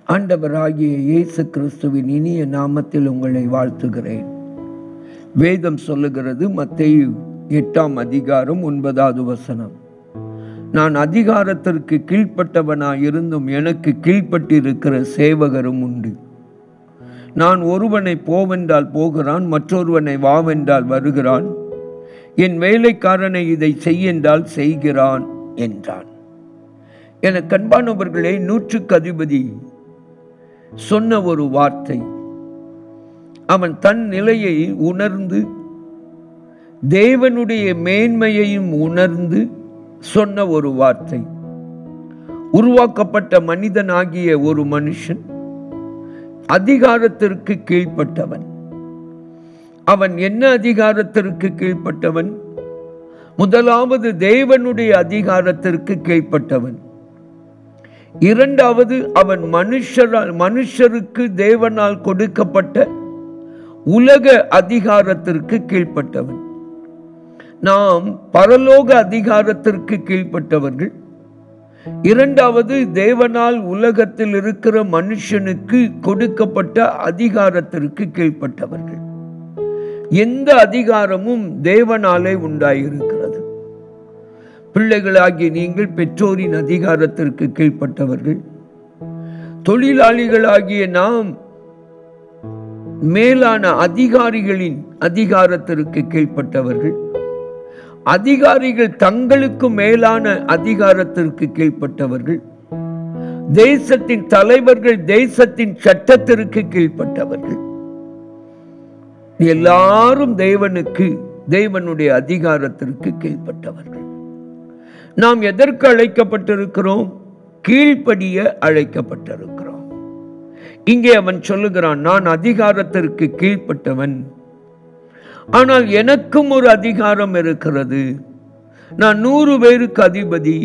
ஆண்டவராகிய இயேசு கிறிஸ்துவின் இனிய நாமத்தில் உங்களை வாழ்த்துகிறேன். வேதம் சொல்லுகிறது, மத்தேயு 8ஆம் அதிகாரம் 9வது வசனம், நான் அதிகாரத்திற்கு கீழ்ப்பட்டவனாயிருந்தும் எனக்கு கீழ்ப்பட்டிருக்கிற சேவகரும் உண்டு. நான் ஒருவனை போவென்றால் போகிறான், மற்றொருவனை வாவென்றால் வருகிறான், என் வேலைக்காரனை இதை செய்யென்றால் செய்கிறான் என்றான். என கண்பானவர்களே, 100க்கு அதிபதி சொன்ன ஒரு வார்த்தை. அவன் தன் நிலையை உணர்ந்து தேவனுடைய மேன்மையையும் உணர்ந்து சொன்ன ஒரு வார்த்தை. உருவாக்கப்பட்ட மனிதனாகிய ஒரு மனுஷன் அதிகாரத்திற்கு கீழ்ப்பட்டவன். அவன் என்ன அதிகாரத்திற்கு கீழ்ப்பட்டவன்? முதலாவது தேவனுடைய அதிகாரத்திற்கு கீழ்ப்பட்டவன். இரண்டாவது, அவன் மனுஷருக்கு தேவனால் கொடுக்கப்பட்ட உலக அதிகாரத்திற்கு கீழ்ப்பட்டவன். நாம் பரலோக அதிகாரத்திற்கு கீழ்ப்பட்டவர்கள். இரண்டாவது, தேவனால் உலகத்தில் இருக்கிற மனுஷனுக்கு கொடுக்கப்பட்ட அதிகாரத்திற்கு கீழ்ப்பட்டவர்கள். எந்த அதிகாரமும் தேவனாலே உண்டாயிருக்கிறது. பிள்ளைகளாகிய நீங்கள் பெற்றோரின் அதிகாரத்திற்கு கீழ்ப்பட்டவர்கள். தொழிலாளிகளாகிய நாம் மேலான அதிகாரிகளின் அதிகாரத்திற்கு கீழ்ப்பட்டவர்கள். அதிகாரிகள் தங்களுக்கு மேலான அதிகாரத்திற்கு கீழ்ப்பட்டவர்கள். தேசத்தின் தலைவர்கள் தேசத்தின் சட்டத்திற்கு கீழ்ப்பட்டவர்கள். எல்லாரும் தேவனுடைய அதிகாரத்திற்கு கீழ்ப்பட்டவர்கள். நாம் எதற்கு அழைக்கப்பட்டிருக்கிறோம்? கீழ்ப்படிய அழைக்கப்பட்டிருக்கிறோம். இங்கே அவன் சொல்லுகிறான், நான் அதிகாரத்திற்கு கீழ்ப்பட்டவன், ஆனால் எனக்கும் ஒரு அதிகாரம் இருக்கிறது. நான் 100 பேருக்கு அதிபதி.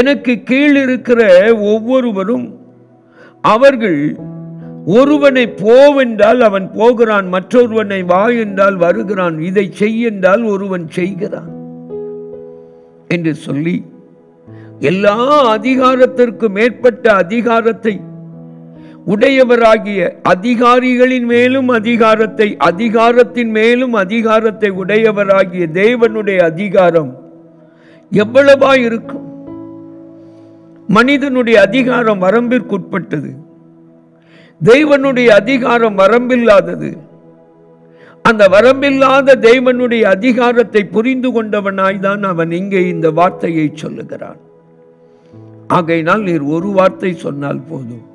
எனக்கு கீழ் இருக்கிற ஒவ்வொருவரும் அவர்கள் ஒருவனை போவென்றால் அவன் போகிறான், மற்றொருவனை வா என்றால் வருகிறான், இதை செய்யென்றால் ஒருவன் செய்கிறான் என்று சொல்லி எல்லா அதிகாரத்திற்கு மேற்பட்ட அதிகாரத்தை உடையவராகிய அதிகாரிகளின் மேலும் அதிகாரத்தை, அதிகாரத்தின் மேலும் அதிகாரத்தை உடையவராகிய தேவனுடைய அதிகாரம் எவ்வளவா இருக்கும்? மனிதனுடைய அதிகாரம் வரம்பிற்குட்பட்டது. தேவனுடைய அதிகாரம் வரம்பில்லாதது. அந்த வரம்பில்லாத தேவனுடைய அதிகாரத்தை புரிந்து கொண்டவனாய்தான் அவன் இங்கே இந்த வார்த்தையை சொல்லுகிறான். ஆகையினால் நீர் ஒரு வார்த்தை சொன்னால் போதும்.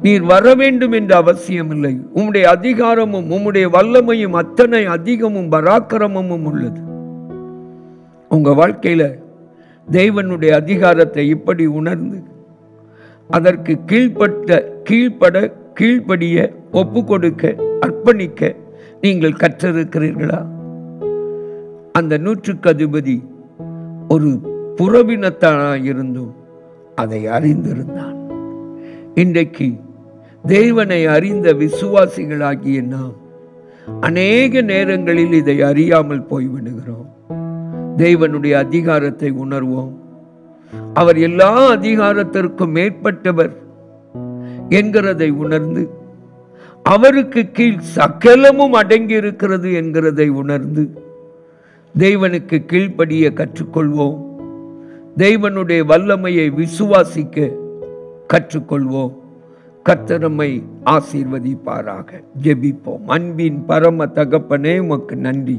நீர் வர வேண்டும் என்ற அவசியம் இல்லை. உம்முடைய அதிகாரமும் உம்முடைய வல்லமையும் அத்தனை அதிகமும் பராக்கிரமும் உள்ளது. உங்க வாழ்க்கையில தேவனுடைய அதிகாரத்தை இப்படி உணர்ந்து அதற்கு கீழ்ப்படிய ஒப்பு கொடுக்க, அர்ப்பணிக்க நீங்கள் கற்றிருக்கிறீர்களா? அந்த 100க்கு அதிபதி ஒரு புறவினத்தானாயிருந்தும் அதை அறிந்திருந்தான். இன்றைக்கு தேவனை அறிந்த விசுவாசிகளாகிய நாம் அநேக நேரங்களில் இதை அறியாமல் போய்விடுகிறோம். தேவனுடைய அதிகாரத்தை உணர்வோம். அவர் எல்லா அதிகாரத்திற்கும் மேற்பட்டவர் என்கிறதை உணர்ந்து, அவருக்கு கீழ் சகலமும் அடங்கி இருக்கிறது என்கிறதை உணர்ந்து தேவனுக்கு கீழ்ப்படிய கற்றுக்கொள்வோம். தேவனுடைய வல்லமையை விசுவாசிக்க கற்றுக்கொள்வோம். கர்த்தர் நம்மை ஆசீர்வதிப்பாராக. ஜெபிப்போம். அன்பின் பரம தகப்பனே, உமக்கு நன்றி.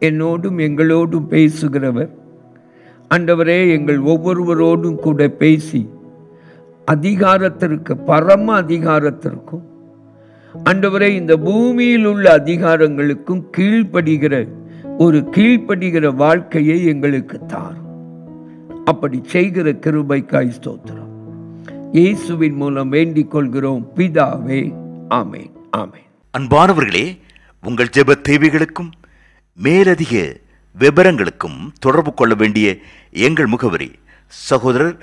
என்னோடும் எங்களோடும் பேசுகிறவர் ஆண்டவரே, எங்கள் ஒவ்வொருவரோடும் கூட பேசி அதிகாரத்திற்கு, பரம அதிகாரத்திற்கும் ஆண்டவரே இந்த பூமியில் உள்ள அதிகாரங்களுக்கும் கீழ்ப்படுகிற வாழ்க்கையை எங்களுக்கு தாரும். அப்படி செய்கிற கிருபைக்காய் ஸ்தோத்திரம். இயேசுவின் மூலம் வேண்டிக் கொள்கிறோம் பிதாவே. ஆமென், ஆமென். அன்பானவர்களே, உங்கள் ஜெப தேவைகளுக்கும் மேலதிக விவரங்களுக்கும் தொடர்பு கொள்ள வேண்டிய எங்கள் முகவரி: சகோதரர்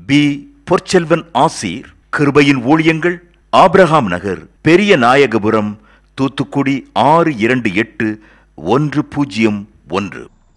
பி. பொற்செல்வன் ஆசீர், கிருபையின் ஊழியங்கள், ஆபிரகாம் நகர், பெரிய நாயகபுரம், தூத்துக்குடி 628101.